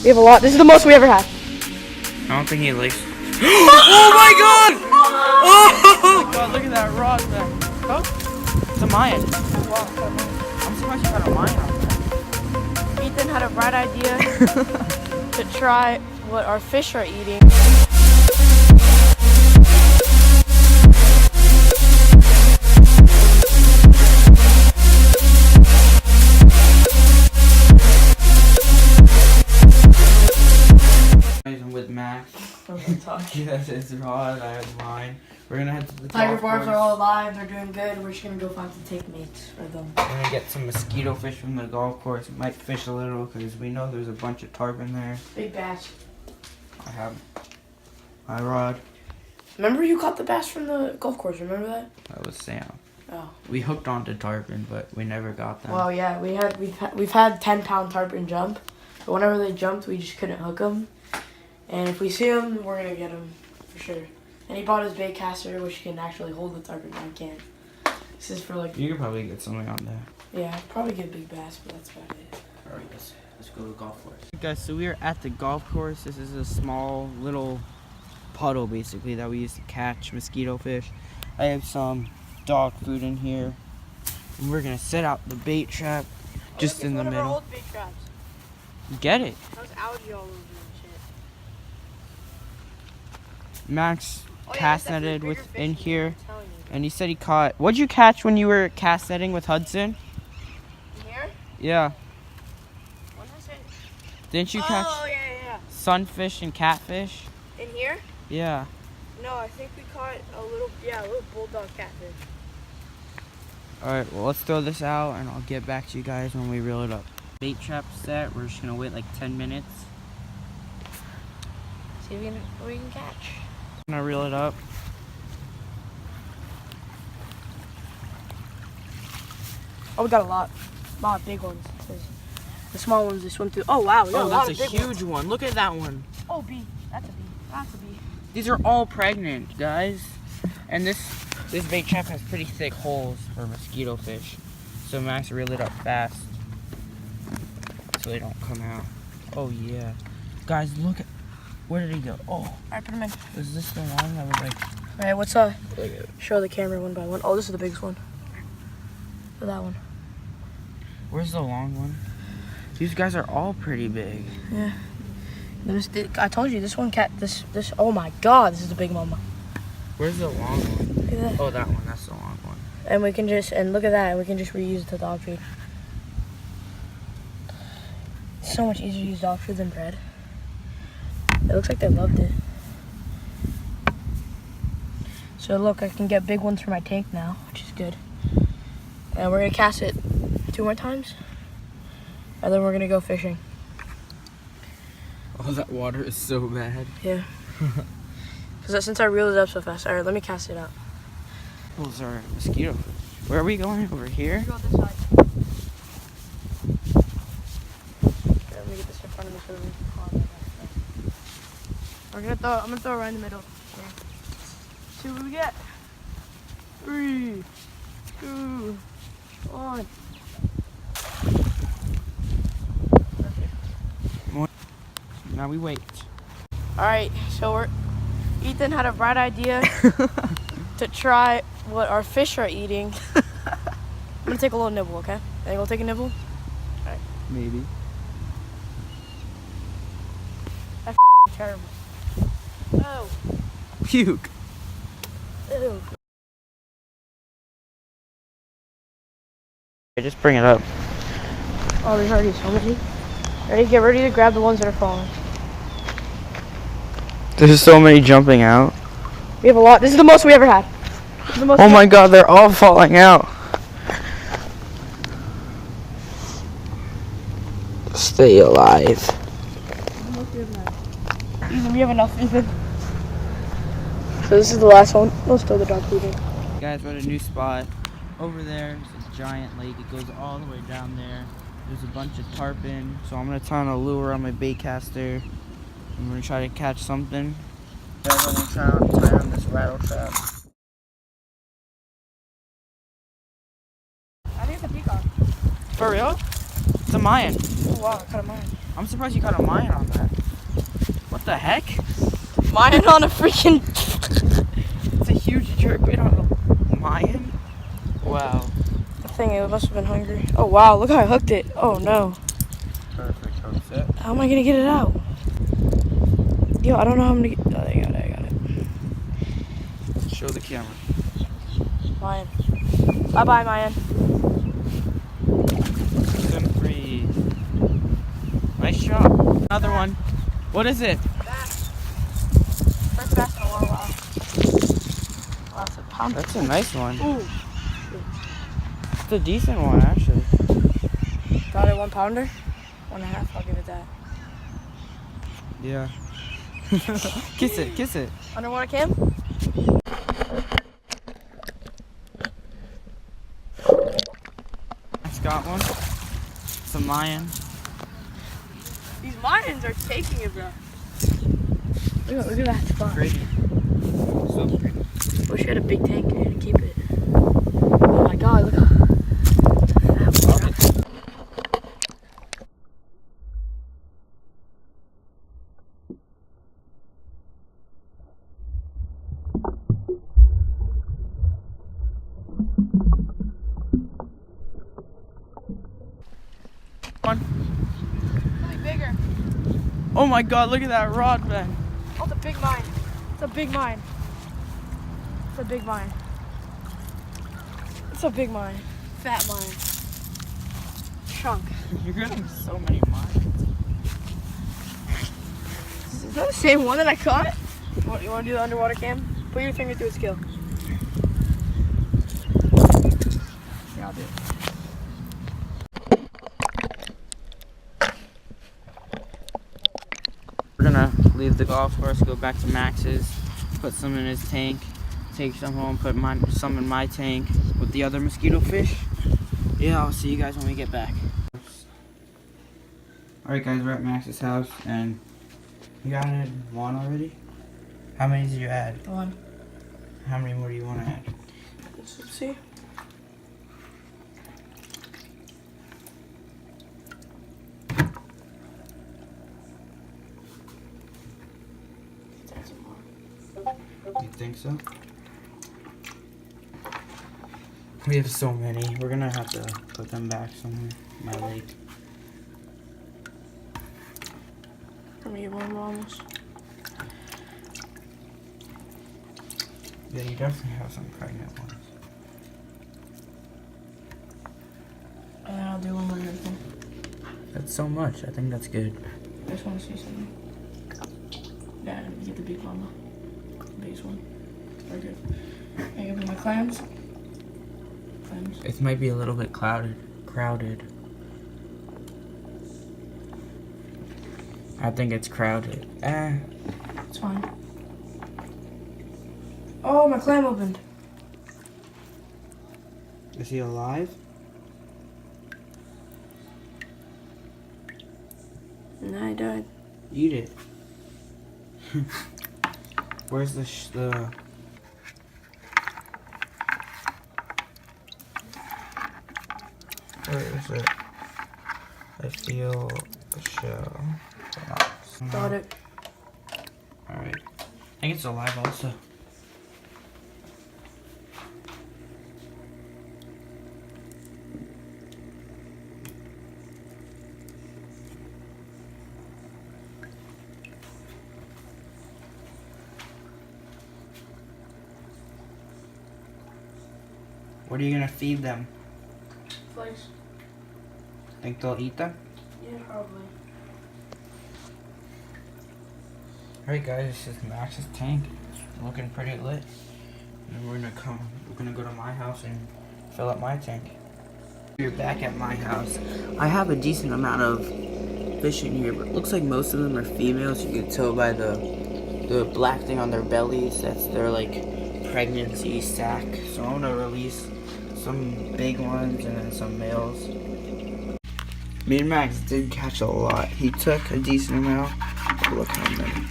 We have a lot. This is the most we ever had. I don't think he likes. Oh my god! Oh my god, look at that rod there. Oh, It's a Mayan. wow. I'm surprised you got a Mayan on there. Ethan had a bright idea to try what our fish are eating. I'm with Max. Yes, it's Rod. I have mine. We're gonna head to the Tiger golf barbs course. are all alive. They're doing good. We're just gonna go find some take mates for them. We're gonna get some mosquito fish from the golf course. Might fish a little because we know there's a bunch of tarpon there. Big bass. I have my rod. Remember you caught the bass from the golf course? Remember that? That was Sam. Oh. We hooked onto tarpon, but we never got them. Well, yeah, we've had 10-pound tarpon jump, but whenever they jumped, we just couldn't hook them. And if we see them, we're gonna get them for sure. And he bought his bait caster, which can actually hold the tarpon. I can't. This is for like. You could probably get something on there. Yeah, probably get big bass, but that's about it. All right, let's go to the golf course. Guys, so we are at the golf course. This is a small little puddle basically that we use to catch mosquito fish. I have some dog food in here, and we're gonna set out the bait trap just in the middle. Old bait traps. Get it. That was algae all over and shit. Max cast netted within here, I'm telling you. and he said he caught. What'd you catch when you were cast netting with Hudson? In here? Yeah. What did I say? Didn't you catch Oh yeah. sunfish and catfish? In here? Yeah. No, I think we caught a little bulldog catfish. Alright, well let's throw this out and I'll get back to you guys when we reel it up. Bait trap set, we're just gonna wait like 10 minutes. See what we can catch. I'm gonna reel it up. Oh, we got a lot of big ones. The small ones, they swim through. Oh wow, we got a lot that's of a big huge one. Look at that one. Oh, B. That's a B. That's a B. These are all pregnant, guys. And this bait trap has pretty thick holes for mosquito fish. So Max reeled it up fast so they don't come out. Oh yeah. Guys, look at, where did he go? Oh. Alright, put him in. Is this the one that was like, Alright, what's show the camera one by one. Oh, this is the biggest one. For that one. where's the long one? These guys are all pretty big. Yeah. I told you, this one oh my god, this is a big mama. Where's the long one? Look at that. Oh, that one, that's the long one. And we can just, look at that, and we can just reuse the dog food. It's so much easier to use dog food than bread. It looks like they loved it. So look, I can get big ones for my tank now, which is good. And we're gonna cast it 2 more times. And then we're gonna go fishing. Oh, that water is so bad. Yeah. Because since I reeled it up so fast. Alright, let me cast it out. Those are mosquito fish. Where are we going? Over here? Go this side. Okay, let me get this in front of me so we can I'm gonna throw it right in the middle. Okay. See what we get. 3, 2, 1. Now we wait. Alright, so Ethan had a bright idea to try what our fish are eating. I'm gonna take a little nibble, okay? Think we'll take a nibble? Alright. Maybe. That's terrible. Oh. Puke. Ew. Just bring it up. Oh, there's already so many. Ready? Get ready to grab the ones that are falling. There's so many jumping out. We have a lot. This is the most we ever had. Oh my god, they're all falling out. Stay alive. We have enough, Ethan. So this is the last one. Let's throw the dog food in. Guys, we're at a new spot. Over there is a giant lake. It goes all the way down there. There's a bunch of tarpon. So I'm going to tie on a lure on my bait caster. I'm going to try to catch something. Then I'm going to try to tie on this rattle trap. I think it's a peacock. For real? It's a Mayan. Oh wow, I caught a Mayan. I'm surprised you got a Mayan on that. What the heck? Mayan on a freaking... It's a huge jerkbait on a Mayan. Wow. I think it must have been hungry. Oh wow, look how I hooked it. Oh no. Perfect hook set. How am I gonna get it out? Yo, I don't know how I'm gonna get... Oh, I got it. Show the camera. Mayan. Bye-bye, Mayan. Swim free. Nice shot. Another one. What is it? First bass in a while. Wow, that's a pound. That's a nice one. Ooh. It's a decent one, actually. Got it 1 pounder? 1.5, I'll give it that. Yeah. Kiss it. Underwater cam? Got one. It's a Mayan. These Mayans are taking it, bro. Look at that spot. Pretty. So pretty. Wish you had a big tank here to keep it. Oh my god, look how that was. One. Something bigger. Oh my god, look at that rod, man. Oh, it's a big mine. It's a big mine. It's a big mine. It's a big mine. Fat mine. Chunk. You're getting so many mines. Is that the same one that I caught? You want to do the underwater cam? Put your finger through its gill. Yeah, I'll do it. We're gonna leave the golf course, go back to Max's, put some in his tank, take some home, put some in my tank with the other mosquito fish. Yeah, I'll see you guys when we get back. Alright guys, we're at Max's house and you added one already? How many did you add? 1. How many more do you want to add? Let's see. You think so? We have so many. We're gonna have to put them back somewhere in my lake. Let me get one more on this. Yeah, you definitely have some pregnant ones. And then I'll do one more good thing. That's so much. I think that's good. I just want to see something. Yeah, let me get the big mama. The biggest one. Very good. I give me my clams. It might be a little bit crowded. I think it's crowded. It's fine. Oh, my clam opened. Is he alive? Nah, he died. Eat it. Where's the where is it? I feel the shell. Got it. Alright. I think it's alive also. What are you gonna feed them? Flakes. Think they'll eat them? Yeah, probably. Alright guys, this is Max's tank. Looking pretty lit. And we're gonna go to my house and fill up my tank. We're back at my house. I have a decent amount of fish in here, but it looks like most of them are females. You can tell by the black thing on their bellies. That's their like pregnancy sac. So I'm gonna release some big ones and then some males. Me and Max did catch a lot. He took a decent amount. But look how many.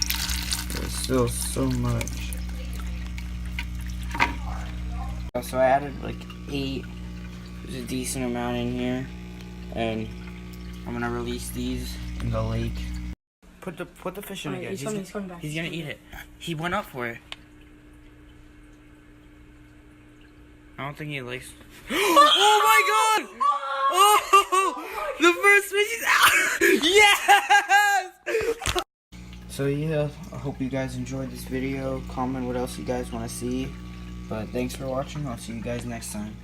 There's still so much. So I added like 8. There's a decent amount in here. And I'm gonna release these in the lake. Put the fish in Alright, again. he's coming back. He's gonna eat it. He went up for it. I don't think he likes. Oh my god! Oh, the first fish is out! Yes! So yeah, I hope you guys enjoyed this video. Comment what else you guys want to see. But thanks for watching. I'll see you guys next time.